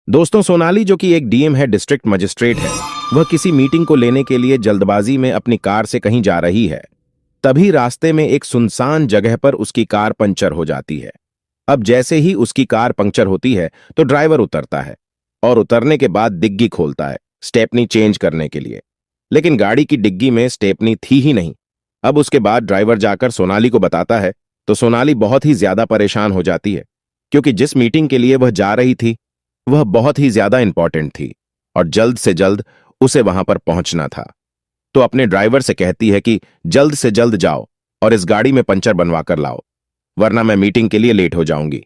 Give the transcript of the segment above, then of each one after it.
दोस्तों, सोनाली जो कि एक डीएम है, डिस्ट्रिक्ट मजिस्ट्रेट है, वह किसी मीटिंग को लेने के लिए जल्दबाजी में अपनी कार से कहीं जा रही है। तभी रास्ते में एक सुनसान जगह पर उसकी कार पंचर हो जाती है। अब जैसे ही उसकी कार पंक्चर होती है तो ड्राइवर उतरता है और उतरने के बाद डिग्गी खोलता है स्टेपनी चेंज करने के लिए। लेकिन गाड़ी की डिग्गी में स्टेपनी थी ही नहीं। अब उसके बाद ड्राइवर जाकर सोनाली को बताता है तो सोनाली बहुत ही ज्यादा परेशान हो जाती है, क्योंकि जिस मीटिंग के लिए वह जा रही थी वह बहुत ही ज्यादा इंपॉर्टेंट थी और जल्द से जल्द उसे वहां पर पहुंचना था। तो अपने ड्राइवर से कहती है कि जल्द से जल्द जाओ और इस गाड़ी में पंचर बनवा कर लाओ, वरना मैं मीटिंग के लिए लेट हो जाऊंगी।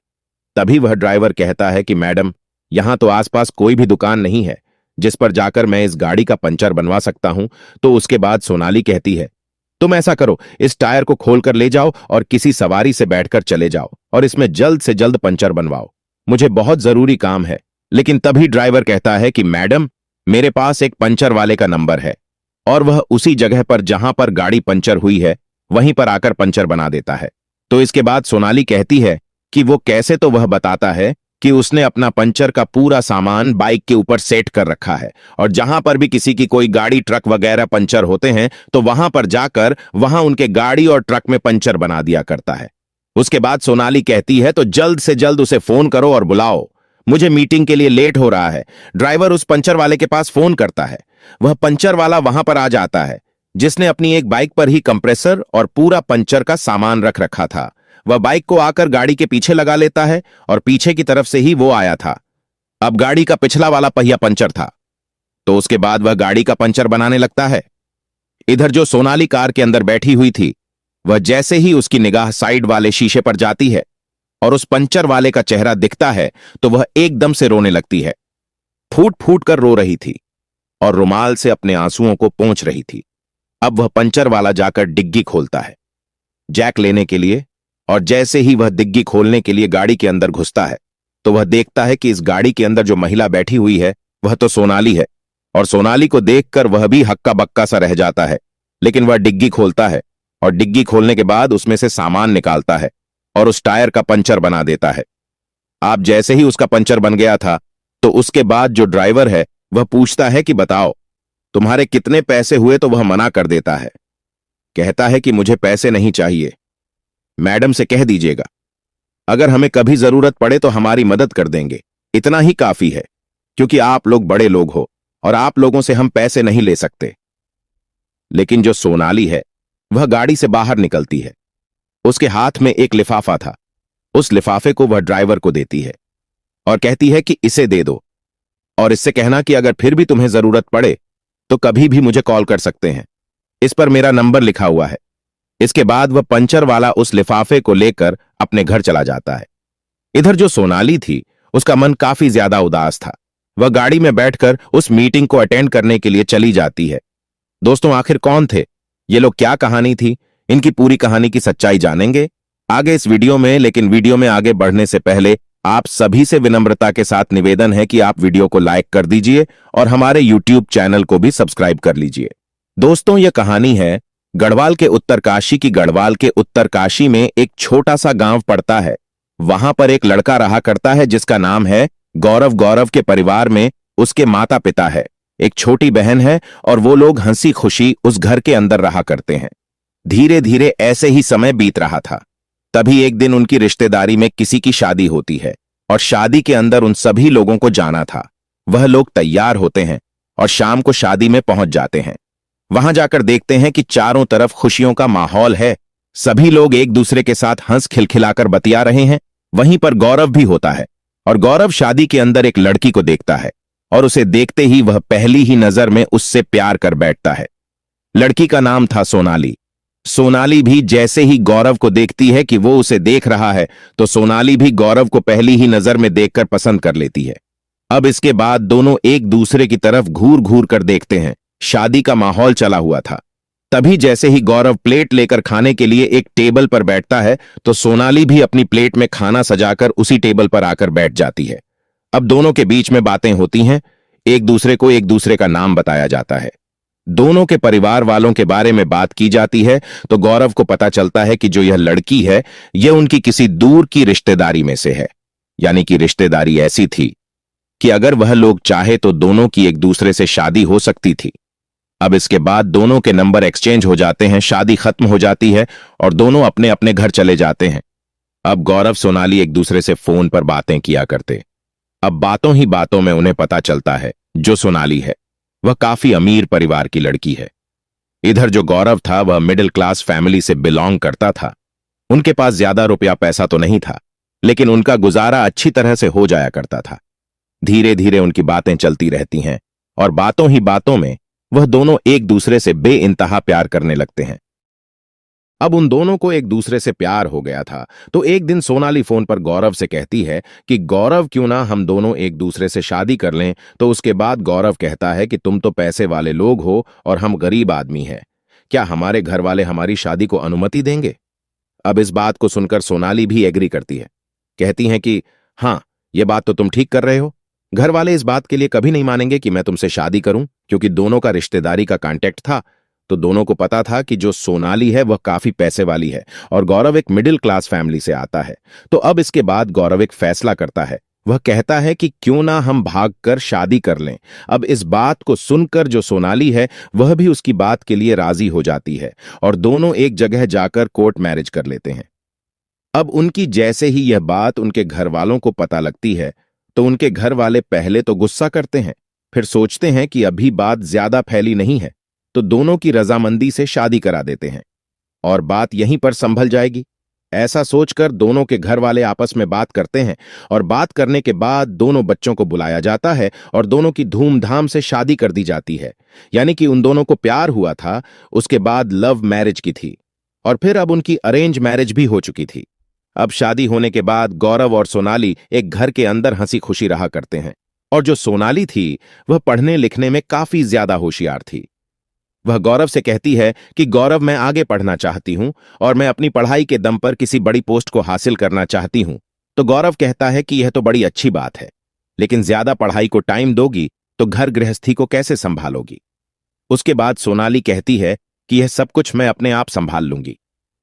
तभी वह ड्राइवर कहता है कि मैडम, यहां तो आसपास कोई भी दुकान नहीं है जिस पर जाकर मैं इस गाड़ी का पंचर बनवा सकता हूं। तो उसके बाद सोनाली कहती है, तुम ऐसा करो, इस टायर को खोलकर ले जाओ और किसी सवारी से बैठकर चले जाओ और इसमें जल्द से जल्द पंचर बनवाओ, मुझे बहुत जरूरी काम है। लेकिन तभी ड्राइवर कहता है कि मैडम, मेरे पास एक पंचर वाले का नंबर है और वह उसी जगह पर जहां पर गाड़ी पंचर हुई है वहीं पर आकर पंचर बना देता है। तो इसके बाद सोनाली कहती है कि वो कैसे, तो वह बताता है कि उसने अपना पंचर का पूरा सामान बाइक के ऊपर सेट कर रखा है और जहां पर भी किसी की कोई गाड़ी ट्रक वगैरह पंचर होते हैं तो वहां पर जाकर वहां उनके गाड़ी और ट्रक में पंचर बना दिया करता है। उसके बाद सोनाली कहती है तो जल्द से जल्द उसे फोन करो और बुलाओ, मुझे मीटिंग के लिए लेट हो रहा है। ड्राइवर उस पंचर वाले के पास फोन करता है। वह पंचर वाला वहां पर आ जाता है, जिसने अपनी एक बाइक पर ही कंप्रेसर और पूरा पंचर का सामान रख रखा था। वह बाइक को आकर गाड़ी के पीछे लगा लेता है और पीछे की तरफ से ही वो आया था। अब गाड़ी का पिछला वाला पहिया पंचर था, तो उसके बाद वह गाड़ी का पंचर बनाने लगता है। इधर जो सोनाली कार के अंदर बैठी हुई थी, वह जैसे ही उसकी निगाह साइड वाले शीशे पर जाती है और उस पंचर वाले का चेहरा दिखता है तो वह एकदम से रोने लगती है। फूट फूट कर रो रही थी और रुमाल से अपने आंसुओं को पोंछ रही थी। अब वह पंचर वाला जाकर डिग्गी खोलता है जैक लेने के लिए, और जैसे ही वह डिग्गी खोलने के लिए गाड़ी के अंदर घुसता है तो वह देखता है कि इस गाड़ी के अंदर जो महिला बैठी हुई है वह तो सोनाली है। और सोनाली को देखकर वह भी हक्का बक्का सा रह जाता है। लेकिन वह डिग्गी खोलता है और डिग्गी खोलने के बाद उसमें से सामान निकालता है और उस टायर का पंचर बना देता है। आप जैसे ही उसका पंचर बन गया था तो उसके बाद जो ड्राइवर है वह पूछता है कि बताओ तुम्हारे कितने पैसे हुए, तो वह मना कर देता है। कहता है कि मुझे पैसे नहीं चाहिए, मैडम से कह दीजिएगा, अगर हमें कभी जरूरत पड़े तो हमारी मदद कर देंगे, इतना ही काफी है, क्योंकि आप लोग बड़े लोग हो और आप लोगों से हम पैसे नहीं ले सकते। लेकिन जो सोनाली है वह गाड़ी से बाहर निकलती है। उसके हाथ में एक लिफाफा था। उस लिफाफे को वह ड्राइवर को देती है और कहती है कि इसे दे दो और इससे कहना कि अगर फिर भी तुम्हें जरूरत पड़े तो कभी भी मुझे कॉल कर सकते हैं, इस पर मेरा नंबर लिखा हुआ है। इसके बाद वह पंचर वाला उस लिफाफे को लेकर अपने घर चला जाता है। इधर जो सोनाली थी उसका मन काफी ज्यादा उदास था। वह गाड़ी में बैठकर उस मीटिंग को अटेंड करने के लिए चली जाती है। दोस्तों, आखिर कौन थे ये लोग, क्या कहानी थी, इनकी पूरी कहानी की सच्चाई जानेंगे आगे इस वीडियो में। लेकिन वीडियो में आगे बढ़ने से पहले आप सभी से विनम्रता के साथ निवेदन है कि आप वीडियो को लाइक कर दीजिए और हमारे यूट्यूब चैनल को भी सब्सक्राइब कर लीजिए। दोस्तों, यह कहानी है गढ़वाल के उत्तरकाशी की। गढ़वाल के उत्तरकाशी में एक छोटा सा गांव पड़ता है। वहां पर एक लड़का रहा करता है जिसका नाम है गौरव। गौरव के परिवार में उसके माता पिता है, एक छोटी बहन है और वो लोग हंसी खुशी उस घर के अंदर रहा करते हैं। धीरे धीरे ऐसे ही समय बीत रहा था। तभी एक दिन उनकी रिश्तेदारी में किसी की शादी होती है और शादी के अंदर उन सभी लोगों को जाना था। वह लोग तैयार होते हैं और शाम को शादी में पहुंच जाते हैं। वहां जाकर देखते हैं कि चारों तरफ खुशियों का माहौल है। सभी लोग एक दूसरे के साथ हंस खिलखिलाकर बतिया रहे हैं। वहीं पर गौरव भी होता है और गौरव शादी के अंदर एक लड़की को देखता है और उसे देखते ही वह पहली ही नजर में उससे प्यार कर बैठता है। लड़की का नाम था सोनाली। सोनाली भी जैसे ही गौरव को देखती है कि वो उसे देख रहा है तो सोनाली भी गौरव को पहली ही नजर में देखकर पसंद कर लेती है। अब इसके बाद दोनों एक दूसरे की तरफ घूर घूर कर देखते हैं। शादी का माहौल चला हुआ था। तभी जैसे ही गौरव प्लेट लेकर खाने के लिए एक टेबल पर बैठता है तो सोनाली भी अपनी प्लेट में खाना सजाकर उसी टेबल पर आकर बैठ जाती है। अब दोनों के बीच में बातें होती हैं। एक दूसरे को एक दूसरे का नाम बताया जाता है। दोनों के परिवार वालों के बारे में बात की जाती है तो गौरव को पता चलता है कि जो यह लड़की है यह उनकी किसी दूर की रिश्तेदारी में से है। यानी कि रिश्तेदारी ऐसी थी कि अगर वह लोग चाहे तो दोनों की एक दूसरे से शादी हो सकती थी। अब इसके बाद दोनों के नंबर एक्सचेंज हो जाते हैं, शादी खत्म हो जाती है और दोनों अपने अपने घर चले जाते हैं। अब गौरव सोनाली एक दूसरे से फोन पर बातें किया करते। अब बातों ही बातों में उन्हें पता चलता है जो सोनाली है वह काफी अमीर परिवार की लड़की है। इधर जो गौरव था वह मिडिल क्लास फैमिली से बिलोंग करता था। उनके पास ज्यादा रुपया पैसा तो नहीं था, लेकिन उनका गुजारा अच्छी तरह से हो जाया करता था। धीरे धीरे उनकी बातें चलती रहती हैं और बातों ही बातों में वह दोनों एक दूसरे से बेइंतहा प्यार करने लगते हैं। अब उन दोनों को एक दूसरे से प्यार हो गया था, तो एक दिन सोनाली फोन पर गौरव से कहती है कि गौरव क्यों ना हम दोनों एक दूसरे से शादी कर लें। तो उसके बाद गौरव कहता है कि तुम तो पैसे वाले लोग हो और हम गरीब आदमी हैं, क्या हमारे घर वाले हमारी शादी को अनुमति देंगे? अब इस बात को सुनकर सोनाली भी एग्री करती है। कहती हैं कि हाँ, ये बात तो तुम ठीक कर रहे हो। घर वाले इस बात के लिए कभी नहीं मानेंगे कि मैं तुमसे शादी करूं, क्योंकि दोनों का रिश्तेदारी का कांटेक्ट था। तो दोनों को पता था कि जो सोनाली है वह काफी पैसे वाली है और गौरव एक मिडिल क्लास फैमिली से आता है। तो अब इसके बाद गौरव एक फैसला करता है। वह कहता है कि क्यों ना हम भागकर शादी कर लें। अब इस बात को सुनकर जो सोनाली है वह भी उसकी बात के लिए राजी हो जाती है और दोनों एक जगह जाकर कोर्ट मैरिज कर लेते हैं। अब उनकी जैसे ही यह बात उनके घर वालों को पता लगती है तो उनके घर वाले पहले तो गुस्सा करते हैं, फिर सोचते हैं कि अभी बात ज्यादा फैली नहीं है तो दोनों की रजामंदी से शादी करा देते हैं और बात यहीं पर संभल जाएगी। ऐसा सोचकर दोनों के घर वाले आपस में बात करते हैं और बात करने के बाद दोनों बच्चों को बुलाया जाता है और दोनों की धूमधाम से शादी कर दी जाती है। यानी कि उन दोनों को प्यार हुआ था, उसके बाद लव मैरिज की थी और फिर अब उनकी अरेंज मैरिज भी हो चुकी थी। अब शादी होने के बाद गौरव और सोनाली एक घर के अंदर हंसी खुशी रहा करते हैं और जो सोनाली थी वह पढ़ने लिखने में काफी ज्यादा होशियार थी। वह गौरव से कहती है कि गौरव, मैं आगे पढ़ना चाहती हूं और मैं अपनी पढ़ाई के दम पर किसी बड़ी पोस्ट को हासिल करना चाहती हूं। तो गौरव कहता है कि यह तो बड़ी अच्छी बात है, लेकिन ज्यादा पढ़ाई को टाइम दोगी तो घर गृहस्थी को कैसे संभालोगी? उसके बाद सोनाली कहती है कि यह सब कुछ मैं अपने आप संभाल लूंगी,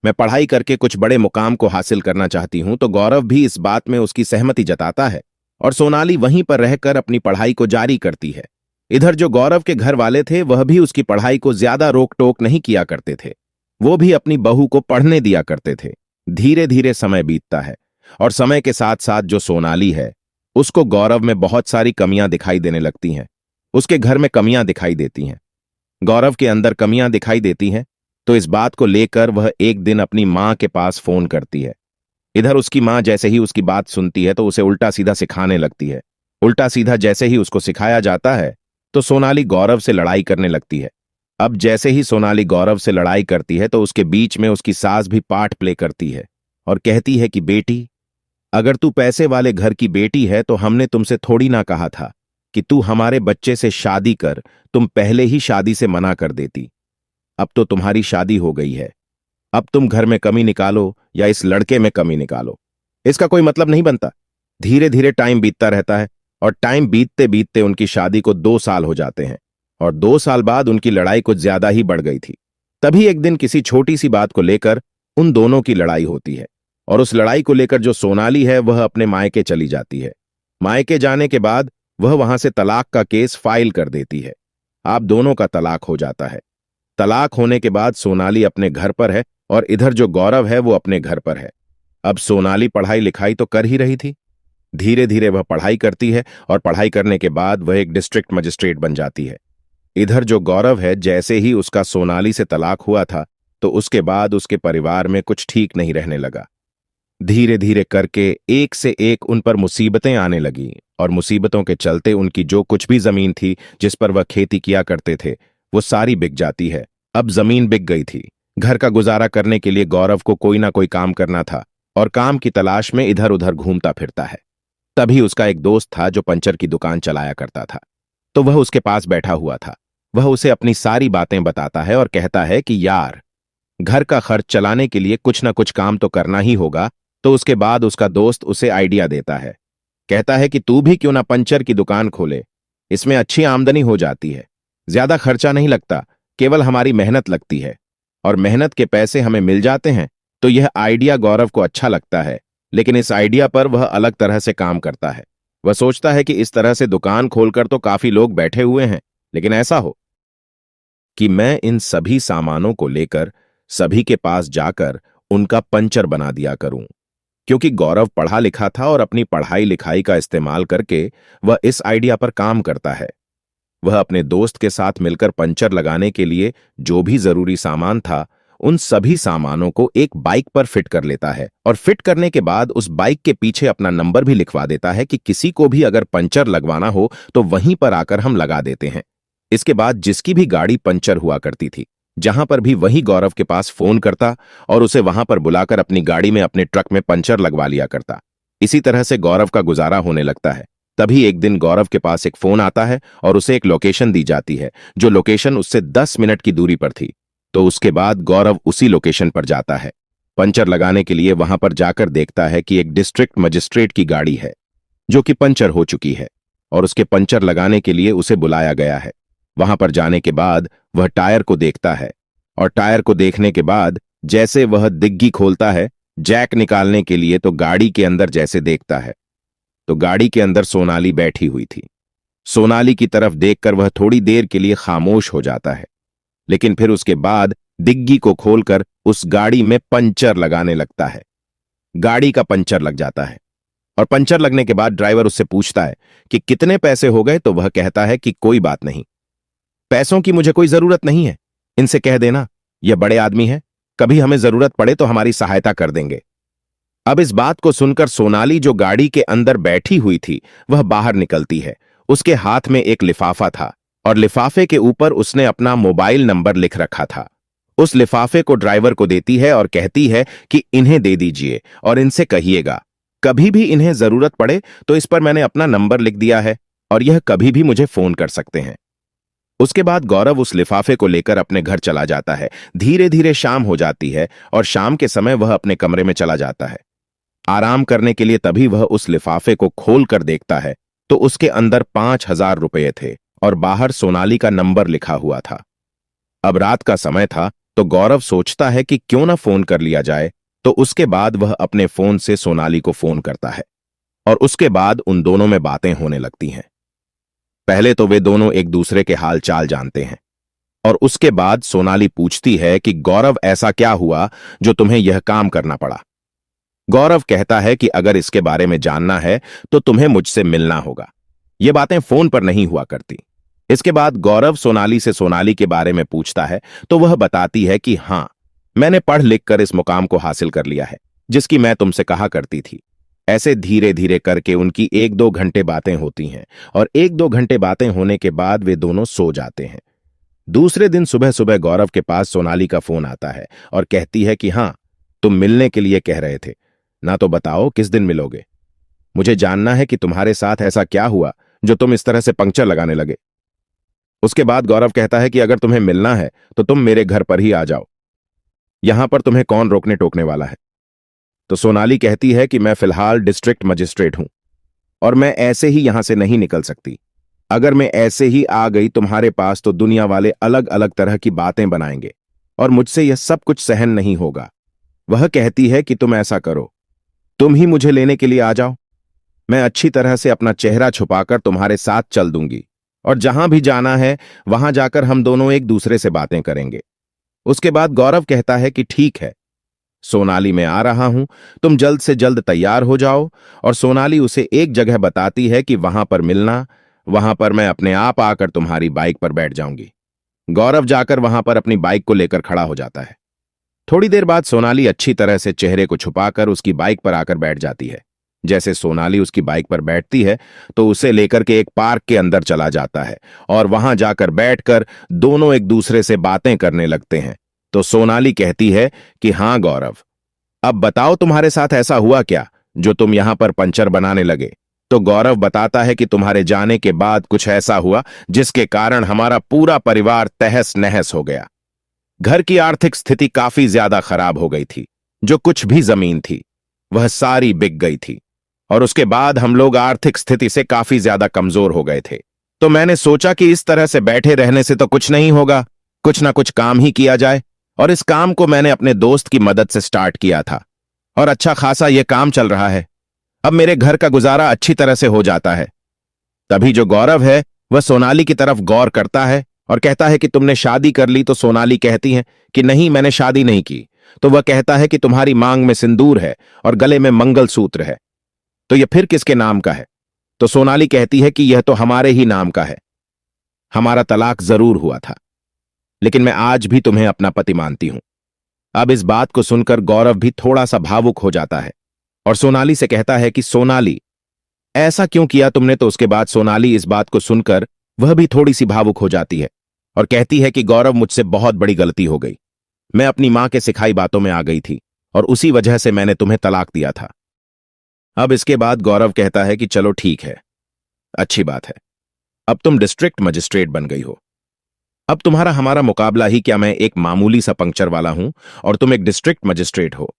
मैं पढ़ाई करके कुछ बड़े मुकाम को हासिल करना चाहती हूं। तो गौरव भी इस बात में उसकी सहमति जताता है और सोनाली वहीं पर रहकर अपनी पढ़ाई को जारी करती है। इधर जो गौरव के घर वाले थे वह भी उसकी पढ़ाई को ज्यादा रोक टोक नहीं किया करते थे, वो भी अपनी बहू को पढ़ने दिया करते थे। धीरे धीरे समय बीतता है और समय के साथ साथ जो सोनाली है उसको गौरव में बहुत सारी कमियां दिखाई देने लगती हैं। उसके घर में कमियां दिखाई देती हैं, गौरव के अंदर कमियां दिखाई देती हैं। तो इस बात को लेकर वह एक दिन अपनी मां के पास फोन करती है। इधर उसकी मां जैसे ही उसकी बात सुनती है तो उसे उल्टा सीधा सिखाने लगती है। उल्टा सीधा जैसे ही उसको सिखाया जाता है तो सोनाली गौरव से लड़ाई करने लगती है। अब जैसे ही सोनाली गौरव से लड़ाई करती है तो उसके बीच में उसकी सास भी पार्ट प्ले करती है और कहती है कि बेटी, अगर तू पैसे वाले घर की बेटी है तो हमने तुमसे थोड़ी ना कहा था कि तू हमारे बच्चे से शादी कर, तुम पहले ही शादी से मना कर देती। अब तो तुम्हारी शादी हो गई है, अब तुम घर में कमी निकालो या इस लड़के में कमी निकालो, इसका कोई मतलब नहीं बनता। धीरे धीरे टाइम बीतता रहता है और टाइम बीतते बीतते उनकी शादी को 2 साल हो जाते हैं और 2 साल बाद उनकी लड़ाई कुछ ज्यादा ही बढ़ गई थी। तभी एक दिन किसी छोटी सी बात को लेकर उन दोनों की लड़ाई होती है और उस लड़ाई को लेकर जो सोनाली है वह अपने मायके चली जाती है। मायके जाने के बाद वह वहां से तलाक का केस फाइल कर देती है। आप दोनों का तलाक हो जाता है। तलाक होने के बाद सोनाली अपने घर पर है और इधर जो गौरव है वो अपने घर पर है। अब सोनाली पढ़ाई लिखाई तो कर ही रही थी, धीरे धीरे वह पढ़ाई करती है और पढ़ाई करने के बाद वह एक डिस्ट्रिक्ट मजिस्ट्रेट बन जाती है। इधर जो गौरव है, जैसे ही उसका सोनाली से तलाक हुआ था तो उसके बाद उसके परिवार में कुछ ठीक नहीं रहने लगा। धीरे धीरे करके एक से एक उन पर मुसीबतें आने लगी और मुसीबतों के चलते उनकी जो कुछ भी जमीन थी जिस पर वह खेती किया करते थे वो सारी बिक जाती है। अब जमीन बिक गई थी, घर का गुजारा करने के लिए गौरव को कोई ना कोई काम करना था और काम की तलाश में इधर उधर घूमता फिरता है। तभी उसका एक दोस्त था जो पंचर की दुकान चलाया करता था, तो वह उसके पास बैठा हुआ था। वह उसे अपनी सारी बातें बताता है और कहता है कि यार, घर का खर्च चलाने के लिए कुछ ना कुछ काम तो करना ही होगा। तो उसके बाद उसका दोस्त उसे आइडिया देता है, कहता है कि तू भी क्यों ना पंचर की दुकान खोले, इसमें अच्छी आमदनी हो जाती है, ज्यादा खर्चा नहीं लगता, केवल हमारी मेहनत लगती है और मेहनत के पैसे हमें मिल जाते हैं। तो यह आइडिया गौरव को अच्छा लगता है, लेकिन इस आइडिया पर वह अलग तरह से काम करता है। वह सोचता है कि इस तरह से दुकान खोलकर तो काफी लोग बैठे हुए हैं, लेकिन ऐसा हो कि मैं इन सभी सामानों को लेकर सभी के पास जाकर उनका पंचर बना दिया करूं। क्योंकि गौरव पढ़ा लिखा था और अपनी पढ़ाई लिखाई का इस्तेमाल करके वह इस आइडिया पर काम करता है। वह अपने दोस्त के साथ मिलकर पंचर लगाने के लिए जो भी जरूरी सामान था, उन सभी सामानों को एक बाइक पर फिट कर लेता है और फिट करने के बाद उस बाइक के पीछे अपना नंबर भी लिखवा देता है कि किसी को भी अगर पंचर लगवाना हो तो वहीं पर आकर हम लगा देते हैं। इसके बाद जिसकी भी गाड़ी पंचर हुआ करती थी, जहां पर भी वही गौरव के पास फोन करता और उसे वहां पर बुलाकर अपनी गाड़ी में अपने ट्रक में पंचर लगवा लिया करता। इसी तरह से गौरव का गुजारा होने लगता है। तभी एक दिन गौरव के पास एक फोन आता है और उसे एक लोकेशन दी जाती है, जो लोकेशन उससे 10 मिनट की दूरी पर थी। तो उसके बाद गौरव उसी लोकेशन पर जाता है। पंचर लगाने के लिए वहां पर जाकर देखता है कि एक डिस्ट्रिक्ट मजिस्ट्रेट की गाड़ी है जो कि पंचर हो चुकी है और उसके पंचर लगाने के लिए उसे बुलाया गया है। वहां पर जाने के बाद वह टायर को देखता है और टायर को देखने के बाद जैसे वह डिग्गी खोलता है जैक निकालने के लिए, तो गाड़ी के अंदर जैसे देखता है तो गाड़ी के अंदर सोनाली बैठी हुई थी। सोनाली की तरफ देखकर वह थोड़ी देर के लिए खामोश हो जाता है, लेकिन फिर उसके बाद डिग्गी को खोलकर उस गाड़ी में पंचर लगाने लगता है। गाड़ी का पंचर लग जाता है और पंचर लगने के बाद ड्राइवर उससे पूछता है कि कितने पैसे हो गए, तो वह कहता है कि कोई बात नहीं, पैसों की मुझे कोई जरूरत नहीं है, इनसे कह देना यह बड़े आदमी है, कभी हमें जरूरत पड़े तो हमारी सहायता कर देंगे। अब इस बात को सुनकर सोनाली जो गाड़ी के अंदर बैठी हुई थी वह बाहर निकलती है। उसके हाथ में एक लिफाफा था और लिफाफे के ऊपर उसने अपना मोबाइल नंबर लिख रखा था। उस लिफाफे को ड्राइवर को देती है और कहती है कि इन्हें दे दीजिए और इनसे कहिएगा कभी भी इन्हें जरूरत पड़े तो इस पर मैंने अपना नंबर लिख दिया है और यह कभी भी मुझे फोन कर सकते हैं। उसके बाद गौरव उस लिफाफे को लेकर अपने घर चला जाता है। धीरे धीरे शाम हो जाती है और शाम के समय वह अपने कमरे में चला जाता है आराम करने के लिए। तभी वह उस लिफाफे को खोल कर देखता है तो उसके अंदर 5,000 रुपये थे और बाहर सोनाली का नंबर लिखा हुआ था। अब रात का समय था तो गौरव सोचता है कि क्यों ना फोन कर लिया जाए। तो उसके बाद वह अपने फोन से सोनाली को फोन करता है और उसके बाद उन दोनों में बातें होने लगती हैं। पहले तो वे दोनों एक दूसरे के हाल चाल जानते हैं और उसके बाद सोनाली पूछती है कि गौरव ऐसा क्या हुआ जो तुम्हें यह काम करना पड़ा। गौरव कहता है कि अगर इसके बारे में जानना है तो तुम्हें मुझसे मिलना होगा, ये बातें फोन पर नहीं हुआ करती। इसके बाद गौरव सोनाली से सोनाली के बारे में पूछता है तो वह बताती है कि हां, मैंने पढ़ लिख कर इस मुकाम को हासिल कर लिया है जिसकी मैं तुमसे कहा करती थी। ऐसे धीरे धीरे करके उनकी 1-2 घंटे बातें होती हैं और 1-2 घंटे बातें होने के बाद वे दोनों सो जाते हैं। दूसरे दिन सुबह सुबह गौरव के पास सोनाली का फोन आता है और कहती है कि हां, तुम मिलने के लिए कह रहे थे ना, तो बताओ किस दिन मिलोगे। मुझे जानना है कि तुम्हारे साथ ऐसा क्या हुआ जो तुम इस तरह से पंक्चर लगाने लगे। उसके बाद गौरव कहता है कि अगर तुम्हें मिलना है तो तुम मेरे घर पर ही आ जाओ, यहां पर तुम्हें कौन रोकने टोकने वाला है। तो सोनाली कहती है कि मैं फिलहाल डिस्ट्रिक्ट मजिस्ट्रेट हूं और मैं ऐसे ही यहां से नहीं निकल सकती। अगर मैं ऐसे ही आ गई तुम्हारे पास तो दुनिया वाले अलग अलग तरह की बातें बनाएंगे और मुझसे यह सब कुछ सहन नहीं होगा। वह कहती है कि तुम ऐसा करो, तुम ही मुझे लेने के लिए आ जाओ, मैं अच्छी तरह से अपना चेहरा छुपाकर तुम्हारे साथ चल दूंगी और जहां भी जाना है वहां जाकर हम दोनों एक दूसरे से बातें करेंगे। उसके बाद गौरव कहता है कि ठीक है सोनाली, मैं आ रहा हूं, तुम जल्द से जल्द तैयार हो जाओ। और सोनाली उसे एक जगह बताती है कि वहां पर मिलना, वहां पर मैं अपने आप आकर तुम्हारी बाइक पर बैठ जाऊंगी। गौरव जाकर वहां पर अपनी बाइक को लेकर खड़ा हो जाता है। थोड़ी देर बाद सोनाली अच्छी तरह से चेहरे को छुपाकर उसकी बाइक पर आकर बैठ जाती है। जैसे सोनाली उसकी बाइक पर बैठती है तो उसे लेकर के एक पार्क के अंदर चला जाता है और वहां जाकर बैठकर दोनों एक दूसरे से बातें करने लगते हैं। तो सोनाली कहती है कि हां गौरव, अब बताओ तुम्हारे साथ ऐसा हुआ क्या जो तुम यहां पर पंचर बनाने लगे। तो गौरव बताता है कि तुम्हारे जाने के बाद कुछ ऐसा हुआ जिसके कारण हमारा पूरा परिवार तहस नहस हो गया। घर की आर्थिक स्थिति काफी ज्यादा खराब हो गई थी, जो कुछ भी जमीन थी वह सारी बिक गई थी और उसके बाद हम लोग आर्थिक स्थिति से काफी ज्यादा कमजोर हो गए थे। तो मैंने सोचा कि इस तरह से बैठे रहने से तो कुछ नहीं होगा, कुछ ना कुछ काम ही किया जाए। और इस काम को मैंने अपने दोस्त की मदद से स्टार्ट किया था और अच्छा खासा यह काम चल रहा है। अब मेरे घर का गुजारा अच्छी तरह से हो जाता है। तभी जो गौरव है वह सोनाली की तरफ गौर करता है और कहता है कि तुमने शादी कर ली। तो सोनाली कहती है कि नहीं, मैंने शादी नहीं की। तो वह कहता है कि तुम्हारी मांग में सिंदूर है और गले में मंगलसूत्र है, तो यह फिर किसके नाम का है? तो सोनाली कहती है कि यह तो हमारे ही नाम का है। हमारा तलाक जरूर हुआ था, लेकिन मैं आज भी तुम्हें अपना पति मानती हूं। अब इस बात को सुनकर गौरव भी थोड़ा सा भावुक हो जाता है और सोनाली से कहता है कि सोनाली, ऐसा क्यों किया तुमने? तो उसके बाद सोनाली इस बात को सुनकर वह भी थोड़ी सी भावुक हो जाती है और कहती है कि गौरव, मुझसे बहुत बड़ी गलती हो गई। मैं अपनी मां के सिखाई बातों में आ गई थी और उसी वजह से मैंने तुम्हें तलाक दिया था। अब इसके बाद गौरव कहता है कि चलो ठीक है, अच्छी बात है, अब तुम डिस्ट्रिक्ट मजिस्ट्रेट बन गई हो। अब तुम्हारा हमारा मुकाबला ही क्या? मैं एक मामूली सा पंक्चर वाला हूं और तुम एक डिस्ट्रिक्ट मजिस्ट्रेट हो।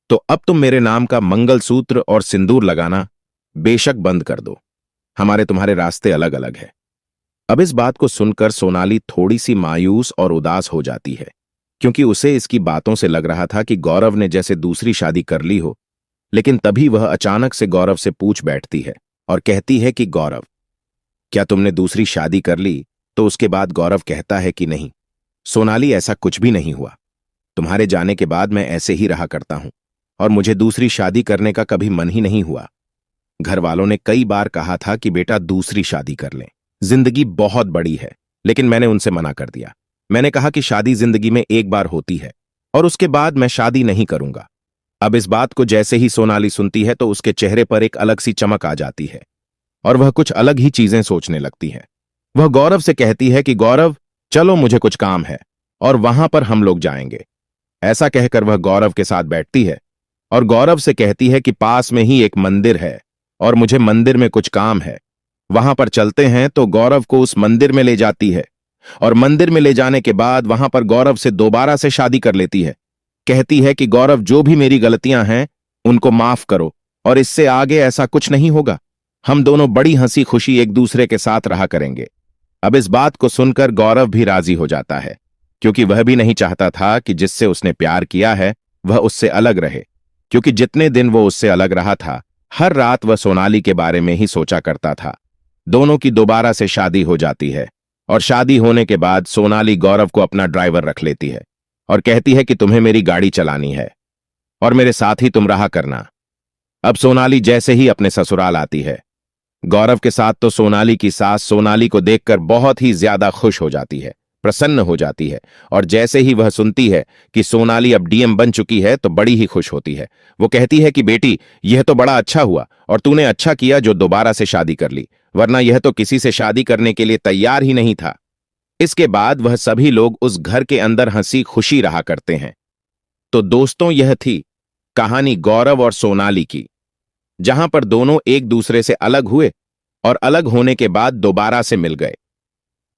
तो अब तुम मेरे नाम का मंगलसूत्र और सिंदूर लगाना बेशक बंद कर दो। हमारे तुम्हारे रास्ते अलग अलग है। अब इस बात को सुनकर सोनाली थोड़ी सी मायूस और उदास हो जाती है, क्योंकि उसे इसकी बातों से लग रहा था कि गौरव ने जैसे दूसरी शादी कर ली हो। लेकिन तभी वह अचानक से गौरव से पूछ बैठती है और कहती है कि गौरव, क्या तुमने दूसरी शादी कर ली? तो उसके बाद गौरव कहता है कि नहीं सोनाली, ऐसा कुछ भी नहीं हुआ। तुम्हारे जाने के बाद मैं ऐसे ही रहा करता हूं और मुझे दूसरी शादी करने का कभी मन ही नहीं हुआ। घर वालों ने कई बार कहा था कि बेटा दूसरी शादी कर लें, जिंदगी बहुत बड़ी है, लेकिन मैंने उनसे मना कर दिया। मैंने कहा कि शादी जिंदगी में एक बार होती है और उसके बाद मैं शादी नहीं करूंगा। अब इस बात को जैसे ही सोनाली सुनती है तो उसके चेहरे पर एक अलग सी चमक आ जाती है और वह कुछ अलग ही चीजें सोचने लगती है। वह गौरव से कहती है कि गौरव, चलो मुझे कुछ काम है और वहां पर हम लोग जाएंगे। ऐसा कहकर वह गौरव के साथ बैठती है और गौरव से कहती है कि पास में ही एक मंदिर है और मुझे मंदिर में कुछ काम है, वहां पर चलते हैं। तो गौरव को उस मंदिर में ले जाती है और मंदिर में ले जाने के बाद वहां पर गौरव से दोबारा से शादी कर लेती है। कहती है कि गौरव, जो भी मेरी गलतियां हैं उनको माफ करो और इससे आगे ऐसा कुछ नहीं होगा। हम दोनों बड़ी हंसी खुशी एक दूसरे के साथ रहा करेंगे। अब इस बात को सुनकर गौरव भी राजी हो जाता है, क्योंकि वह भी नहीं चाहता था कि जिससे उसने प्यार किया है वह उससे अलग रहे। क्योंकि जितने दिन वो उससे अलग रहा था, हर रात वह सोनाली के बारे में ही सोचा करता था। दोनों की दोबारा से शादी हो जाती है और शादी होने के बाद सोनाली गौरव को अपना ड्राइवर रख लेती है और कहती है कि तुम्हें मेरी गाड़ी चलानी है और मेरे साथ ही तुम रहा करना। अब सोनाली जैसे ही अपने ससुराल आती है, गौरव के साथ तो सोनाली की सास सोनाली को देखकर बहुत ही ज्यादा खुश हो जाती है, प्रसन्न हो जाती है। और जैसे ही वह सुनती है कि सोनाली अब डीएम बन चुकी है तो बड़ी ही खुश होती है। वो कहती है कि बेटी, यह तो बड़ा अच्छा हुआ और तूने अच्छा किया जो दोबारा से शादी कर ली, वरना यह तो किसी से शादी करने के लिए तैयार ही नहीं था। इसके बाद वह सभी लोग उस घर के अंदर हंसी खुशी रहा करते हैं। तो दोस्तों, यह थी कहानी गौरव और सोनाली की, जहां पर दोनों एक दूसरे से अलग हुए और अलग होने के बाद दोबारा से मिल गए।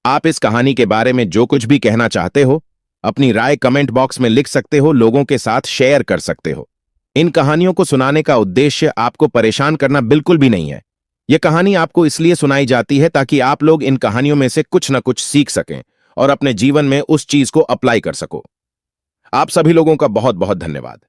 आप इस कहानी के बारे में जो कुछ भी कहना चाहते हो, अपनी राय कमेंट बॉक्स में लिख सकते हो, लोगों के साथ शेयर कर सकते हो। इन कहानियों को सुनाने का उद्देश्य आपको परेशान करना बिल्कुल भी नहीं है। यह कहानी आपको इसलिए सुनाई जाती है ताकि आप लोग इन कहानियों में से कुछ न कुछ सीख सकें और अपने जीवन में उस चीज को अप्लाई कर सको। आप सभी लोगों का बहुत बहुत धन्यवाद।